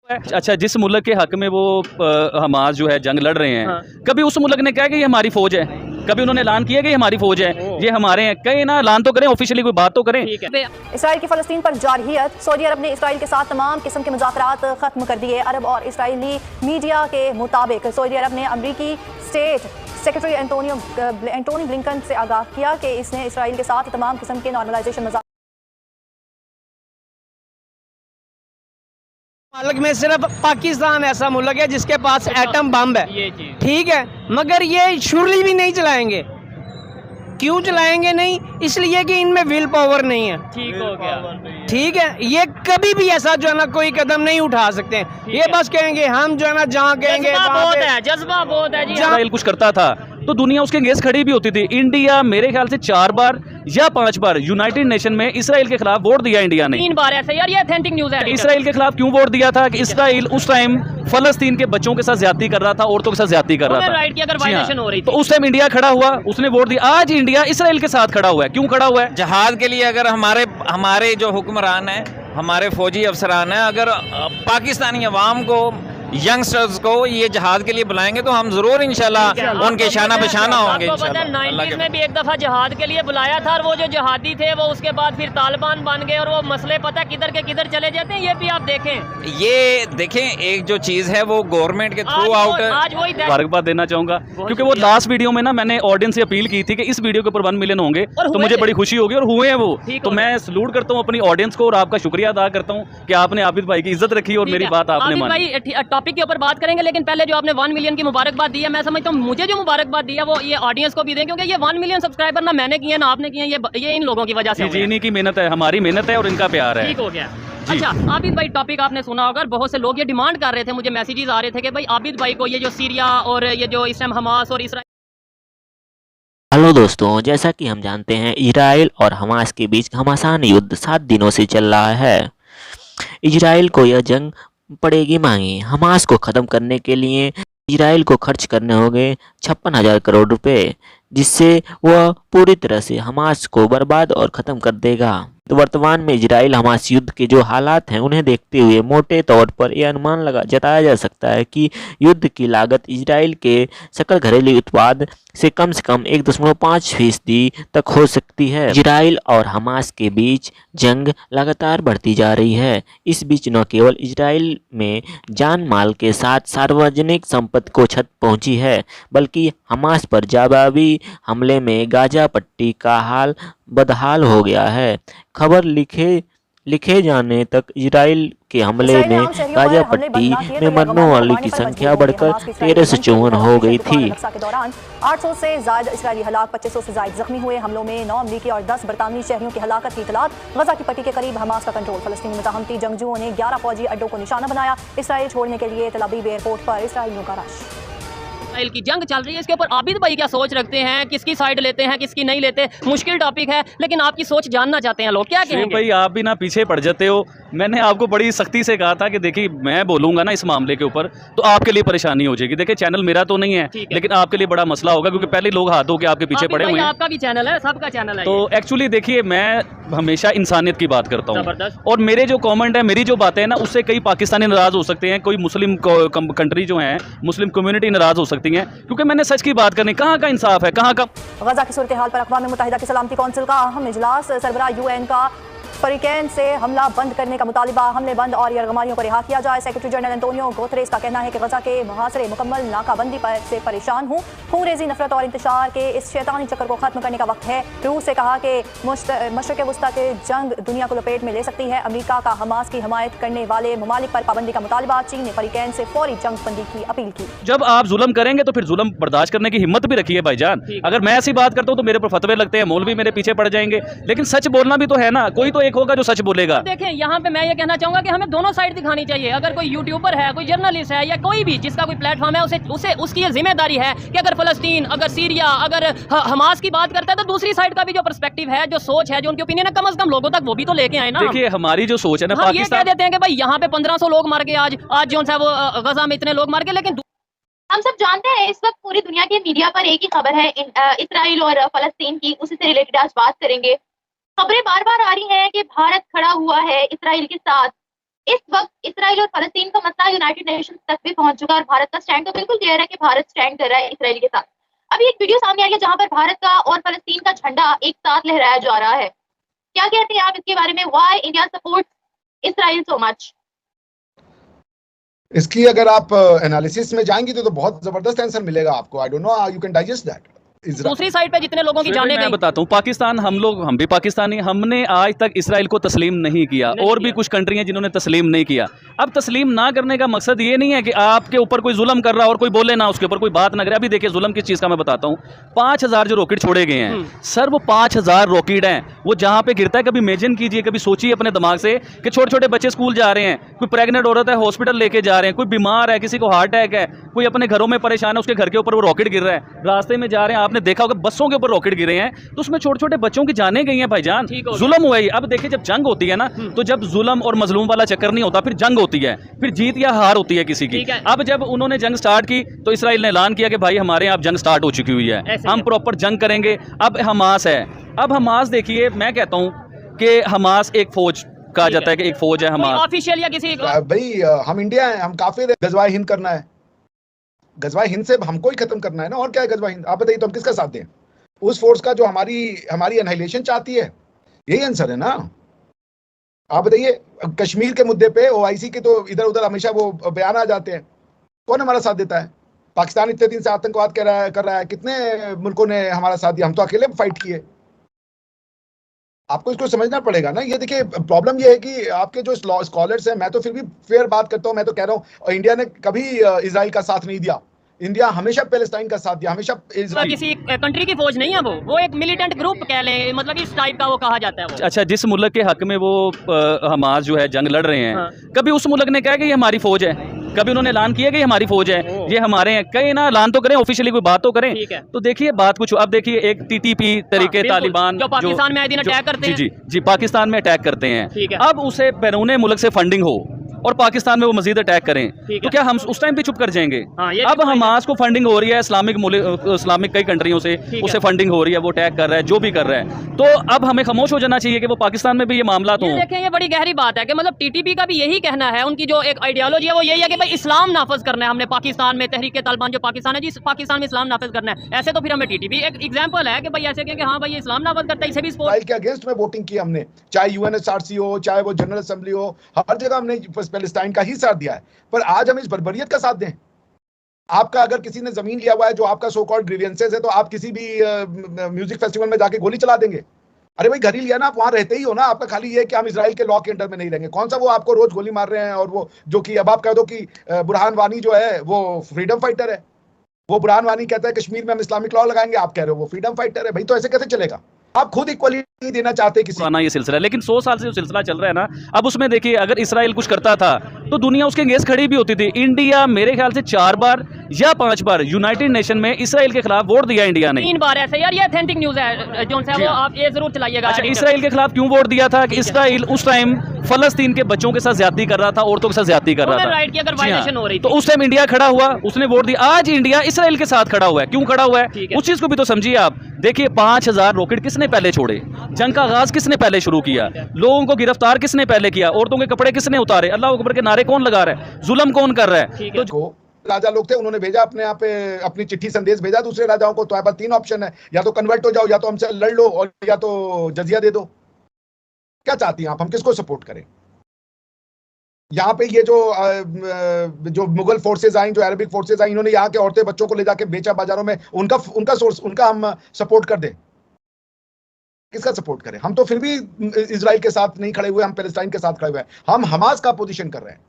अच्छा, जिस मुल्क के हक में वो हमास जो है जंग लड़ रहे हैं, हाँ। कभी उस मुल्क ने कहा कि ये हमारी फौज है? कभी उन्होंने ऐलान किया कि ये हमारी फौज है, ये हमारे हैं? कहीं ना ऐलान तो करें, ऑफिशियली कोई बात तो करें। इसराइल की फ़लस्तीन पर जारहियत। सऊदी अरब ने इसराइल के साथ तमाम किस्म के मुज़ाकरात ख़त्म कर दिए। अरब और इसराइली मीडिया के मुताबिक सऊदी अरब ने अमरीकी स्टेट सेक्रेटरी एंटोनी ब्लिंकन से आगाह किया कि इसने इसराइल के साथ तमाम किस्म के नॉर्मलाइजेशन मुल्क में सिर्फ पाकिस्तान ऐसा मुल्क है जिसके पास एटम बम है, ठीक है, मगर ये शुरली भी नहीं चलाएंगे। क्यों चलाएंगे नहीं? इसलिए कि इनमें विल पावर नहीं है। ठीक हो गया, ठीक है। ये कभी भी ऐसा जो है ना कोई कदम नहीं उठा सकते हैं। ये बस कहेंगे हम जो है ना जहाँ कहेंगे, जज्बा बहुत है। इजराइल कुछ करता था तो दुनिया उसके अगेंस्ट खड़ी भी होती थी। इंडिया मेरे ख्याल से 4 बार या 5 बार यूनाइटेड नेशन में इसराइल के खिलाफ वोट दिया इंडिया ने। 3 बार ऐसा यार, ये ऑथेंटिक न्यूज़ है। इसराइल के खिलाफ क्यों वोट दिया था? कि इसराइल उस टाइम फलस्तीन के बच्चों के साथ ज्यादती कर रहा था, औरतों के साथ ज्यादती कर रहा था, राइट की अगर वायलेशन हो रही थी, तो उस टाइम इंडिया खड़ा हुआ, उसने वोट दिया। आज इंडिया इसराइल के साथ खड़ा हुआ है। क्यों खड़ा हुआ है? जहाद के लिए अगर हमारे जो हुक्मरान है, हमारे फौजी अफसरान हैं, अगर पाकिस्तानी अवाम को, यंगस्टर्स को ये जहाद के लिए बुलाएंगे तो हम जरूर इंशाल्लाह उनके शाना बशाना होंगे। 90s में भी एक दफा जहाद के लिए बुलाया था और वो जो जहादी थे वो उसके बाद फिर तालिबान बन गए और वो मसले पता किधर के किधर चले जाते हैं। ये भी आप देखें, ये देखें, एक जो चीज है वो गवर्नमेंट के थ्रू आउट। आज वही मुबारकबाद देना चाहूंगा क्योंकि वो लास्ट वीडियो में ना मैंने ऑडियंस से अपील की थी कि इस वीडियो के ऊपर 1 मिलियन होंगे तो मुझे बड़ी खुशी होगी, और हुए हैं वो। तो मैं सलूट करता हूँ अपनी ऑडियंस को और आपका शुक्रिया अदा करता हूँ कि आपने आबिद भाई की इज्जत रखी और मेरी बात आपने मानी। टॉपिक के ऊपर बात करेंगे, लेकिन पहले जो आपने 1 मिलियन की मुबारकबाद दी है, मैं समझता हूँ मुझे जो मुबारकबाद दिया वो ये ऑडियंस को भी दें, क्योंकि ये 1 मिलियन सब्सक्राइबर ना मैंने किए ना आपने किए, ये इन लोगों की वजह से। जी, इन्हीं की मेहनत है, हमारी मेहनत है और इनका प्यार है। ठीक हो गया। अच्छा, आबिद भाई, टॉपिक आपने सुना होगा, बहुत से लोग ये डिमांड कर रहे थे, मुझे मैसेजेस आ रहे थे कि भाई आबिद भाई को ये जो सीरिया और ये जो इस टाइम हमास और इसराइल। हेलो दोस्तों, जैसा कि हम जानते हैं इजराइल और हमास के बीच घमासान युद्ध 7 दिनों से चल रहा है। इजराइल को यह जंग पड़ेगी महंगी। हमास को ख़त्म करने के लिए इजराइल को खर्च करने होंगे 56,000 करोड़ रुपए, जिससे वह पूरी तरह से हमास को बर्बाद और ख़त्म कर देगा। तो वर्तमान में इजराइल हमास युद्ध के जो हालात हैं उन्हें देखते हुए मोटे तौर पर यह अनुमान जताया जा सकता है कि युद्ध की लागत इजराइल के सकल घरेलू उत्पाद से कम 1.5% तक हो सकती है। इजराइल और हमास के बीच जंग लगातार बढ़ती जा रही है। इस बीच न केवल इजराइल में जान माल के साथ सार्वजनिक संपत्ति को क्षति पहुंची है, बल्कि हमास पर जवाबी हमले में गाजा पट्टी का हाल बदहाल हो गया है। खबर लिखे जाने तक इजराइल के हमले में गाजा पट्टी में मरने वालों की संख्या बढ़कर 13 से 54 हो गई थी। 800 से ज्यादा इसराइली हलाक, 2500 से ज्यादा जख्मी हुए। हमलों में 9 अमरीकी और 10 बरतानवी शहरियों की हलाकत की इतलात। गजा की पट्टी के करीब हमास का कंट्रोल। फलस्तीनी मुजाहमती जंगजुओं ने 11 फौजी अड्डों को निशाना बनाया। इसराइल छोड़ने के लिए तल अवीव एयरपोर्ट पर इसराइलियों का रश। इसराइल की जंग चल रही है, इसके ऊपर आबिद भाई क्या सोच रखते हैं? किसकी साइड लेते हैं, किसकी नहीं लेते? मुश्किल टॉपिक है, लेकिन आपकी सोच जानना चाहते हैं लोग, क्या कहेंगे? भाई, आप भी ना पीछे पड़ जाते हो। मैंने आपको बड़ी सख्ती से कहा था कि देखिए, मैं बोलूंगा ना इस मामले के ऊपर तो आपके लिए परेशानी हो जाएगी। देखिए, चैनल मेरा तो नहीं है, लेकिन आपके लिए बड़ा मसला होगा, क्योंकि पहले लोग हाथ धो के आपके पीछे पड़े हुए हैं। आपका भी चैनल है, सबका चैनल है। तो एक्चुअली देखिए, मैं हमेशा इंसानियत की बात करता हूँ, और मेरे जो कमेंट है, मेरी जो बातें हैं ना, उससे कई पाकिस्तानी नाराज हो सकते हैं, कोई मुस्लिम कंट्री जो है, मुस्लिम कम्युनिटी नाराज हो सकती है, क्योंकि मैंने सच की बात करनी। कहाँ का इंसाफ है, कहाँ का? गजा की सूरत हाल पर अक़वाम मुत्तहिदा की सलामती कौंसिल का अहम इजलास। सरबराह UN का फरीकैन से हमला बंद करने का मुतालिबा। हमले बंद और यरगमारियों को रिहा किया जाए। सेक्रेटरी जनरल एंटोनियो गुतेरेस का कहना है कि गजा के मुहासरे मुकम्मल नाकाबंदी से परेशान हूँ। खूनरेज़ी, नफरत और इंतशार के इस शैतानी चक्कर को खत्म करने का वक्त है। रूस से कहा कि मशरिक़ वस्ता के जंग दुनिया को लपेट में ले सकती है। अमरीका का हमास की हमायत करने वाले ममालिक पर पाबंदी का मुतालिबा। चीन ने फरीकैन से फौरी जंग बंदी की अपील की। जब आप जुल्म करेंगे तो फिर जुल्म बर्दाश्त करने की हिम्मत भी रखिए भाईजान। अगर मैं ऐसी बात करता हूँ तो मेरे पर फतवे लगते हैं, मौलवी मेरे पीछे पड़ जाएंगे, लेकिन सच बोलना भी तो है ना। कोई तो एक होगा जो सच बोलेगा। देखें, यहाँ पे मैं ये कहना चाहूंगा कि हमें दोनों साइड दिखानी चाहिए। अगर कोई यूट्यूबर है, कोई जर्नलिस्ट है, या कोई भी जिसका कोई प्लेटफॉर्म है, उसे उसकी ये जिम्मेदारी है कि अगर फलस्तीन, अगर सीरिया, अगर हमास की बात करता है तो दूसरी साइड का भी जो पर्सपेक्टिव है, जो सोच है, जो उनकी ओपिनियन है, कम से कम लोगों तक वो भी तो लेके आए ना। देखिए, हमारी जो सोच है ना, हम ये कह देते हैं कि भाई यहाँ पे 1500 लोग मर गए, आज जो है वो गजा में इतने लोग मर गए, लेकिन हम सब जानते हैं इस वक्त पूरी दुनिया के मीडिया पर एक ही खबर है इसराइल और फलस्तीन की। उसी से रिलेटेड आज बात करेंगे। खबरें बार बार आ रही हैं कि भारत खड़ा हुआ है इसराइल के साथ। इस वक्त इसराइल और फलस्तीन का मसला यूनाइटेड नेशंस तक भी पहुंच चुका है और भारत का स्टैंड तो बिल्कुल क्लियर है कि भारत स्टैंड कर रहा है इसराइल के साथ। अभी एक वीडियो सामने आई है जहां पर भारत का और फलस्तीन का झंडा एक साथ लहराया जा रहा है। क्या कहते हैं आप इसके बारे में? Why India supports Israel so much? इसकी अगर आप एनालिसिस में जाएंगी तो बहुत जबरदस्त आंसर मिलेगा आपको। I don't know how you can digest that. दूसरी साइड पे जितने लोगों की जाने मैं बताता हूँ, पाकिस्तान हम भी पाकिस्तानी, हमने आज तक इसराइल को तस्लीम नहीं किया, और भी कुछ कंट्री हैं जिन्होंने तस्लीम नहीं किया। अब तस्लीम ना करने का मकसद ये नहीं है कि आपके ऊपर कोई जुल्म कर रहा और कोई बोले ना, उसके ऊपर कोई बात ना करे। अभी देखिए जुल्म किस चीज़ का मैं बताता हूँ। 5000 जो रॉकेट छोड़े गए हैं सर, वो 5000 रॉकेट हैं, वो जहाँ पे गिरता है, कभी इमेजिन कीजिए, कभी सोचिए अपने दिमाग से कि छोटे छोटे बच्चे स्कूल जा रहे हैं, कोई प्रेग्नेंट औरत है हॉस्पिटल लेके जा रहे हैं, कोई बीमार है, किसी को हार्ट अटैक है, कोई अपने घरों में परेशान है, उसके घर के ऊपर वो रॉकेट गिर रहा है, रास्ते में जा रहे हैं, आपने देखा होगा बसों के ऊपर रॉकेट गिरे हैं, तो उसमें छोटे छोटे बच्चों की जानें गई हैं भाईजान, जुल्म हुआ है। अब देखिए जब जंग होती है ना, तो जब जुल्म और मजलूम वाला चक्कर नहीं होता, फिर जंग होती है, फिर जीत या हार होती है किसी की। अब जब उन्होंने जंग स्टार्ट की तो इसराइल ने ऐलान किया कि भाई हमारे यहाँ जंग स्टार्ट हो चुकी हुई है, हम प्रॉपर जंग करेंगे। अब हमास है, अब हमास देखिए, मैं कहता हूँ कि हमास एक फौज कहा जाता है कि एक फौज है हमास ऑफिशियल या किसी भाई हम इंडिया है, हम काफिर है, गजवाए हिंद करना है, गजवाए हिंद से हमको ही खत्म करना है ना, और क्या है गजवाए हिंद? आप बताइए तो हम किसका साथ दें? उस फोर्स का जो हमारी एनहाइलेशन चाहती है, यही आंसर है ना। आप बताइए कश्मीर के मुद्दे पे ओआईसी के तो इधर उधर हमेशा वो बयान आ जाते हैं, कौन हमारा साथ देता है? पाकिस्तान इतने दिन से आतंकवाद कर रहा है, कितने मुल्कों ने हमारा साथ दिया? हम तो अकेले फाइट किए। आपको इसको समझना पड़ेगा ना। ये देखिए प्रॉब्लम ये है कि आपके जो स्कॉलर्स हैं, मैं तो फिर भी फेयर बात करता हूँ, मैं तो कह रहा हूँ इंडिया ने कभी इजराइल का साथ नहीं दिया, इंडिया हमेशा पैलेस्टाइन का साथ दिया, हमेशा किसी कंट्री की फौज नहीं है, वो एक मिलिटेंट ग्रुप कह लें, मतलब इस टाइप का वो कहा जाता है वो। अच्छा, जिस मुल्क के हक में वो हमास जो है जंग लड़ रहे हैं, कभी उस मुल्क ने कहा कि ये हमारी फौज है? कभी उन्होंने ऐलान किया कि हमारी फौज है, ये हमारे हैं? कहीं ना ऐलान तो करें, ऑफिशियली कोई बात तो करें। तो देखिए बात कुछ, अब देखिए एक टीटीपी तरीके तालिबान जो पाकिस्तान में आए दिन अटैक करते हैं, जी पाकिस्तान में अटैक करते हैं, अब उसे बैरून मुल्क से फंडिंग हो और पाकिस्तान में वो मजीद अटैक करें, तो क्या हम उस टाइम पे चुप कर जाएंगे? अब हमास को फंडिंग हो रही है इस्लामिक कई कंट्रियों से, उसे फंडिंग हो रही है, वो अटैक कर रहा है, जो भी कर रहा है, तो अब हमें खामोश हो जाना चाहिए कि वो पाकिस्तान में भी ये मामला तो देखें। ये बड़ी गहरी बात है कि मतलब टीटीपी का भी यही कहना है, उनकी जो एक आइडियोलॉजी है वो यही है कि भाई इस्लाम नाफज करना है हमने पाकिस्तान में, तहरीक तालिबान जो पाकिस्तान है, जिस पाकिस्तान में इस्लाम नाफज करना है। ऐसे तो फिर हमें टीटीपी एक एग्जाम्पल है कि भाई ऐसे कि हाँ भाई इस्लाम नाफज करता है, इसे भी इसराइल के अगेंस्ट में वोटिंग की हमने, चाहे यूएनएचआरसी हो, चाहे वो जनरल असेंबली हो, हर जगह हमने पैलेस्टाइन का ही साथ दिया है। पर आज हम इस बर्बरियत का साथ दें? आपका अगर किसी ने जमीन लिया हुआ है जो आपका सो कॉल्ड ग्रीवेंसेस है, तो आप किसी भी म्यूजिक फेस्टिवल में जाके गोली चला देंगे? अरे भाई घर ही लिया ना, आप वहां रहते ही हो ना। आपका खाली ये है कि हम इजराइल के लॉ के अंडर में नहीं रहेंगे। कौन सा वो आपको रोज गोली मार रहे हैं, और वो जो कि अब आप कह दो कि बुरहान वानी जो है वो फ्रीडम फाइटर है, वो बुरहान वानी कहता है कश्मीर में हम इस्लामिक लॉ लगाएंगे, आप कह रहे हो वो फ्रीडम फाइटर है। भाई तो ऐसे कैसे चलेगा? आप खुद इक्वलिटी देना चाहते किसी को? ये सिलसिला, लेकिन 100 साल से जो सिलसिला चल रहा है ना, अब उसमें देखिए अगर इसराइल कुछ करता था तो दुनिया उसके अगेंस्ट खड़ी भी होती थी। इंडिया मेरे ख्याल से 4 बार या 5 बार यूनाइटेड नेशन में इसराइल के खिलाफ वोट दिया इंडिया ने। 3 बार ऐसे यार, ये ऑथेंटिक न्यूज़ है जोन साहब, वो आप ये जरूर चलाइएगा। अच्छा, इसराइल के खिलाफ क्यों वोट दिया था? कि इसराइल उस टाइम फलस्तीन के बच्चों के साथ ज्यादती कर रहा था, औरतों के साथ ज्यादती कर रहा था, राइट की अगर वायलेशन हो रही थी, तो उस टाइम इंडिया खड़ा हुआ, उसने वोट दिया। आज इंडिया इसराइल के साथ खड़ा हुआ है, क्यों खड़ा हुआ है उस चीज को भी तो समझिए आप। देखिए 5000 रॉकेट किसने पहले छोड़े? जंग का आगाज किसने पहले शुरू किया? लोगों को गिरफ्तार किसने पहले किया? औरतों के कपड़े किसने उतारे? अल्लाह अकबर के नारे कौन लगा रहा है? जुल्म कौन कर रहा है? तो राजा लोग थे, उन्होंने भेजा अपने यहाँ पे अपनी चिट्ठी संदेश भेजा दूसरे राजाओं को, तुम्हारे पास 3 ऑप्शन है, या तो कन्वर्ट हो जाओ, या तो हमसे लड़ लो, और या तो जजिया दे दो। क्या चाहती हैं आप? हम किसको सपोर्ट करें? यहाँ पे ये जो मुगल फोर्सेज आई, जो अरबिक फोर्सेज आई, इन्होंने यहाँ के औरतें बच्चों को ले जाके बेचा बाजारों में, उनका सोर्स, उनका हम सपोर्ट कर दें? किसका सपोर्ट करें? हम तो फिर भी इजराइल के साथ नहीं खड़े हुए, हम पैलेस्टाइन के साथ खड़े हुए हैं। हम हमास का अपोजिशन कर रहे हैं,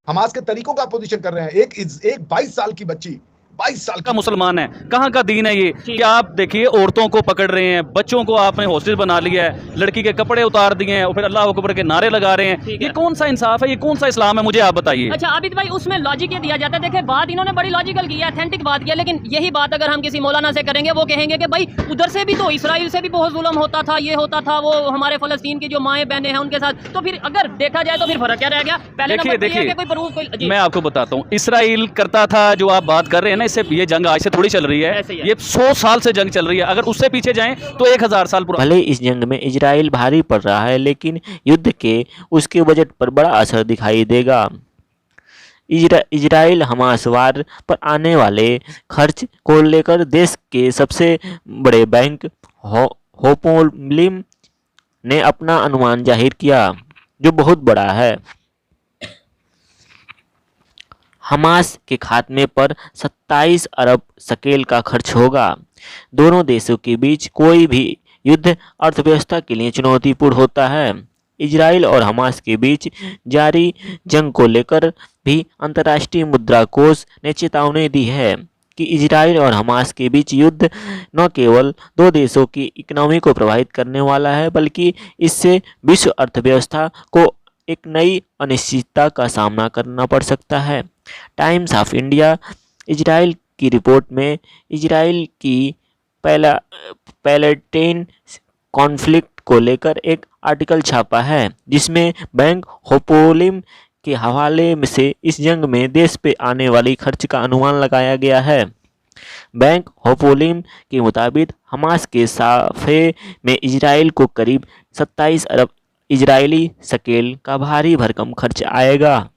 हमास के तरीकों का अपोजिशन कर रहे हैं। एक 22 साल की बच्ची, 22 साल का मुसलमान है, कहाँ का दीन है ये? क्या आप देखिए औरतों को पकड़ रहे हैं, बच्चों को आपने हॉस्टेज बना लिया है, लड़की के कपड़े उतार दिए हैं और फिर अल्लाह अकबर के नारे लगा रहे हैं। ये कौन सा इंसाफ है? ये कौन सा इस्लाम है? मुझे आप बताइए। अच्छा आबिद भाई, उसमें लॉजिक ये दिया जाता है, देखिए बात इन्होंने बड़ी लॉजिकल की है, ऑथेंटिक बात किया, लेकिन यही बात अगर हम किसी मौलाना से करेंगे, वो कहेंगे कि भाई उधर से भी तो इसराइल से भी बहुत जुल्म होता था, ये होता था, वो हमारे फलस्तीन की जो माएँ बहनें हैं उनके साथ, तो फिर अगर देखा जाए तो फिर फर्क क्या रह गया? पहले देखिए मैं आपको बताता हूँ, इसराइल करता था, जो आप बात कर रहे हैं ना ज़माने से ये जंग आज से थोड़ी चल रही है, ये 100 साल से जंग चल रही है। अगर उससे पीछे जाएं तो 1000 साल पुराना। भले इस जंग में इजराइल भारी पड़ रहा है, लेकिन युद्ध के उसके बजट पर बड़ा असर दिखाई देगा। इजराइल हमास वार पर आने वाले खर्च को लेकर देश के सबसे बड़े बैंक होपोलिम ने अपना अनुमान जाहिर किया, जो बहुत बड़ा है। हमास के खात्मे पर 27 अरब शकेल का खर्च होगा। दोनों देशों के बीच कोई भी युद्ध अर्थव्यवस्था के लिए चुनौतीपूर्ण होता है। इजराइल और हमास के बीच जारी जंग को लेकर भी अंतर्राष्ट्रीय मुद्रा कोष ने चेतावनी दी है कि इजराइल और हमास के बीच युद्ध न केवल दो देशों की इकोनॉमी को प्रभावित करने वाला है, बल्कि इससे विश्व अर्थव्यवस्था को एक नई अनिश्चितता का सामना करना पड़ सकता है। टाइम्स ऑफ इंडिया इजराइल की रिपोर्ट में इजराइल की पैलेस्टाइन कॉन्फ्लिक्ट को लेकर एक आर्टिकल छापा है, जिसमें बैंक होपोलिम के हवाले से इस जंग में देश पे आने वाली खर्च का अनुमान लगाया गया है। बैंक होपोलिम के मुताबिक हमास के साफे में इजराइल को करीब 27 अरब इजरायली शकेल का भारी भरकम खर्च आएगा।